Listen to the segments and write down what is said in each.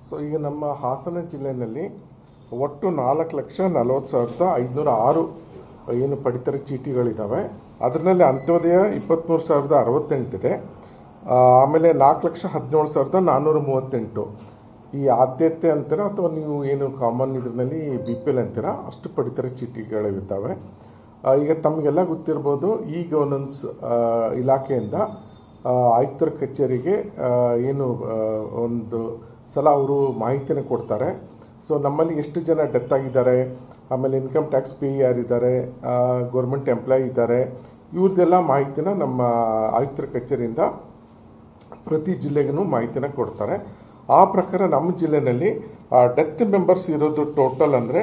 So ಈಗ ನಮ್ಮ ಹಾಸನ ಜಿಲ್ಲೆಯಲ್ಲಿ ಒಟ್ಟು 4,40,506 ಏನು ಪಡಿತರ ಚೀಟಿಗಳಿದ್ದಾವೆ. ಅದರಲ್ಲಿ ಅಂತ್ಯೋದಯ 23,068 ಇದೆ. ಆಮೇಲೆ 4,17,438 ಈ ಆದ್ಯತೆ ಅಂತೀರ ಅಥವಾ ನೀವು ಏನು ಕಾಮನ್ ಇದರಲ್ಲಿ BPL ಅಂತೀರ ಅಷ್ಟು ಪಡಿತರ ಚೀಟಿಗಳಿದ್ದಾವೆ. ಈಗ ತಮಗೆಲ್ಲ ಗೊತ್ತಿರ್ಬೋದು, ಇ ಗವರ್ನೆನ್ಸ್ ಇಲಾಖೆಯಿಂದ ಆಯುಕ್ತರ ಕಚೇರಿಗೆ ಏನು ಒಂದು ಸಲ ಅವರು ಮಾಹಿತಿನ ಕೊಡ್ತಾರೆ. ಸೊ ನಮ್ಮಲ್ಲಿ ಎಷ್ಟು ಜನ ಡೆತ್ ಆಗಿದ್ದಾರೆ, ಆಮೇಲೆ ಇನ್ಕಮ್ ಟ್ಯಾಕ್ಸ್ ಪೇ ಯಾರಿದ್ದಾರೆ, ಗೌರ್ಮೆಂಟ್ ಎಂಪ್ಲಾಯಿ ಇದ್ದಾರೆ, ಇವ್ರದ್ದೆಲ್ಲ ಮಾಹಿತಿನ ನಮ್ಮ ಆಯುಕ್ತರ ಕಚೇರಿಯಿಂದ ಪ್ರತಿ ಜಿಲ್ಲೆಗೂ ಮಾಹಿತಿನ ಕೊಡ್ತಾರೆ. ಆ ಪ್ರಕಾರ ನಮ್ಮ ಜಿಲ್ಲೆಯಲ್ಲಿ ಡೆತ್ ಮೆಂಬರ್ಸ್ ಇರೋದು ಟೋಟಲ್ ಅಂದರೆ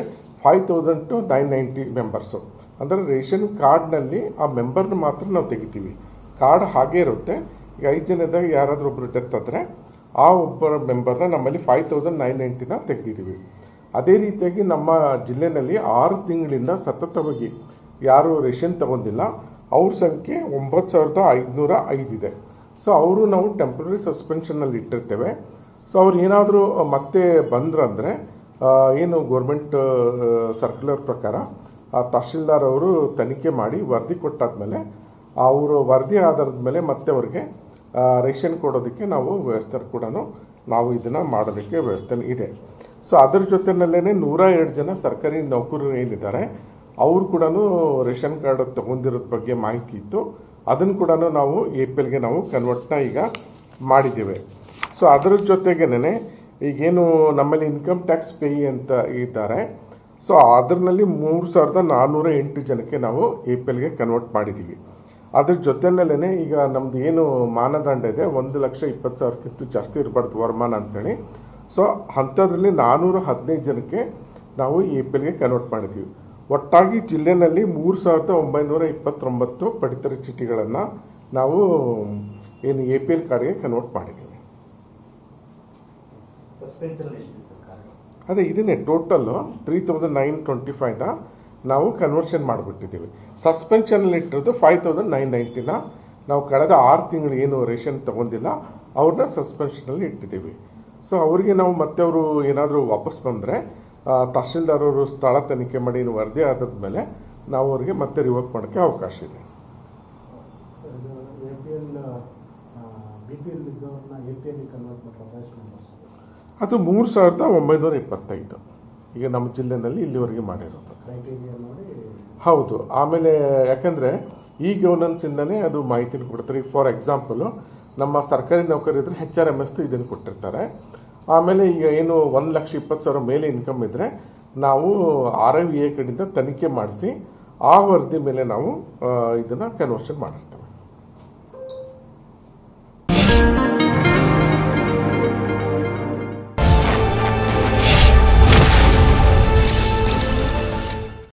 5,990 ಮೆಂಬರ್ಸು. ಅಂದರೆ ರೇಷನ್ ಕಾರ್ಡ್ನಲ್ಲಿ ಆ ಮೆಂಬರ್ನ ಮಾತ್ರ ನಾವು ತೆಗಿತೀವಿ. ಕಾರ್ಡ್ ಹಾಗೇ ಇರುತ್ತೆ. ಈಗ 5 ಜನದಾಗ ಯಾರಾದರೂ ಒಬ್ಬರು ಡೆತ್ ಆದರೆ ಆ ಒಬ್ಬರ ಮೆಂಬರ್ನ ನಮ್ಮಲ್ಲಿ 5,990ನ ತೆಗೆದಿದ್ದೀವಿ. ಅದೇ ರೀತಿಯಾಗಿ ನಮ್ಮ ಜಿಲ್ಲೆಯಲ್ಲಿ 6 ತಿಂಗಳಿಂದ ಸತತವಾಗಿ ಯಾರು ರೇಷನ್ ತಗೊಂಡಿಲ್ಲ ಅವ್ರ ಸಂಖ್ಯೆ 9,505 ಇದೆ. ಸೊ ಅವರು ನಾವು ಟೆಂಪ್ರರಿ ಸಸ್ಪೆನ್ಷನ್ನಲ್ಲಿ ಇಟ್ಟಿರ್ತೇವೆ. ಸೊ ಅವ್ರು ಏನಾದರೂ ಮತ್ತೆ ಬಂದ್ರಂದರೆ ಏನು ಗೋರ್ಮೆಂಟ್ ಸರ್ಕ್ಯುಲರ್ ಪ್ರಕಾರ ತಹಶೀಲ್ದಾರ್ ಅವರು ತನಿಖೆ ಮಾಡಿ ವರದಿ ಕೊಟ್ಟಾದ್ಮೇಲೆ ಅವರು ವರದಿ ಆಧಾರದ ಮೇಲೆ ಮತ್ತೆ ಅವ್ರಿಗೆ ರೇಷನ್ ಕೊಡೋದಕ್ಕೆ ನಾವು ವ್ಯವಸ್ಥೆ ಕೂಡ ನಾವು ಇದನ್ನು ಮಾಡೋದಕ್ಕೆ ವ್ಯವಸ್ಥೆ ಇದೆ. ಸೊ ಅದರ ಜೊತೆಯಲ್ಲೇ 102 ಜನ ಸರ್ಕಾರಿ ನೌಕರರು ಏನಿದ್ದಾರೆ ಅವರು ಕೂಡ ರೇಷನ್ ಕಾರ್ಡ್ ತೊಗೊಂಡಿರೋದ್ರ ಬಗ್ಗೆ ಮಾಹಿತಿ ಇತ್ತು. ಅದನ್ನು ಕೂಡ ನಾವು APLಗೆ ನಾವು ಕನ್ವರ್ಟ್ನ ಈಗ ಮಾಡಿದ್ದೇವೆ. ಸೊ ಅದರ ಜೊತೆಗೇನೆ ಈಗೇನು ನಮ್ಮಲ್ಲಿ ಇನ್ಕಮ್ ಟ್ಯಾಕ್ಸ್ ಪೇ ಅಂತ ಇದ್ದಾರೆ, ಸೊ ಅದರಲ್ಲಿ 3,408 ಜನಕ್ಕೆ ನಾವು APLಗೆ ಕನ್ವರ್ಟ್ ಮಾಡಿದ್ದೀವಿ. ಅದ್ರ ಜೊತೆಯಲ್ಲೇ ಈಗ ನಮ್ಮದು ಏನು ಮಾನದಂಡ ಇದೆ 1,20,000ಕ್ಕಿಂತ ಜಾಸ್ತಿ ಇರಬಾರ್ದು ವರಮಾನ ಅಂಥೇಳಿ. ಸೊ ಅಂಥದ್ರಲ್ಲಿ 415 ಜನಕ್ಕೆ ನಾವು APLಗೆ ಕನ್ವರ್ಟ್ ಮಾಡಿದ್ದೀವಿ. ಒಟ್ಟಾಗಿ ಜಿಲ್ಲೆಯಲ್ಲಿ 3,929 ಪಡಿತರ ಚೀಟಿಗಳನ್ನು ನಾವು ಏನು APL ಕಾರ್ಡ್ಗೆ ಕನ್ವರ್ಟ್ ಮಾಡಿದ್ದೀವಿ. ಅದೇ ಇದನ್ನೇ ಟೋಟಲ್ಲು 3,925ನ ನಾವು ಕನ್ವರ್ಷನ್ ಮಾಡಿಬಿಟ್ಟಿದ್ದೀವಿ. ಸಸ್ಪೆನ್ಷನಲ್ಲಿ ಇಟ್ಟಿರೋದು 5,990ನ ನಾವು ಕಳೆದ 6 ತಿಂಗಳು ಏನು ರೇಷನ್ ತೊಗೊಂಡಿಲ್ಲ ಅವ್ರನ್ನ ಸಸ್ಪೆನ್ಷನಲ್ಲಿ ಇಟ್ಟಿದ್ದೀವಿ. ಸೊ ಅವರಿಗೆ ನಾವು ಮತ್ತೆ ಅವರು ಏನಾದರೂ ವಾಪಸ್ ಬಂದರೆ ತಹಶೀಲ್ದಾರ್ ಅವರು ಸ್ಥಳ ತನಿಖೆ ಮಾಡಿ ವರದಿ ಆದಮೇಲೆ ನಾವು ಅವರಿಗೆ ಮತ್ತೆ ರಿವೋಕ್ ಮಾಡೋಕ್ಕೆ ಅವಕಾಶ ಇದೆ. ಅದು 3,925 ಈಗ ನಮ್ಮ ಜಿಲ್ಲೆಯಲ್ಲಿ ಇಲ್ಲಿವರೆಗೆ ಮಾಡಿರೋದು. ಹೌದು. ಆಮೇಲೆ ಯಾಕಂದರೆ ಈ ಗವರ್ನೆನ್ಸಿಂದನೇ ಅದು ಮಾಹಿತಿನ ಕೊಡ್ತಾರೆ. ಫಾರ್ ಎಕ್ಸಾಂಪಲು ನಮ್ಮ ಸರ್ಕಾರಿ ನೌಕರರಿದ್ರೆ HRMS ಇದನ್ನು ಕೊಟ್ಟಿರ್ತಾರೆ. ಆಮೇಲೆ ಈಗ ಏನು 1,20,000 ಮೇಲೆ ಇನ್ಕಮ್ ಇದ್ದರೆ ನಾವು RIVA ಕಡೆಯಿಂದ ತನಿಖೆ ಮಾಡಿಸಿ ಆ ವರದಿ ಮೇಲೆ ನಾವು ಇದನ್ನು ಕನ್ವರ್ಷನ್ ಮಾಡಿರ್ತೀವಿ.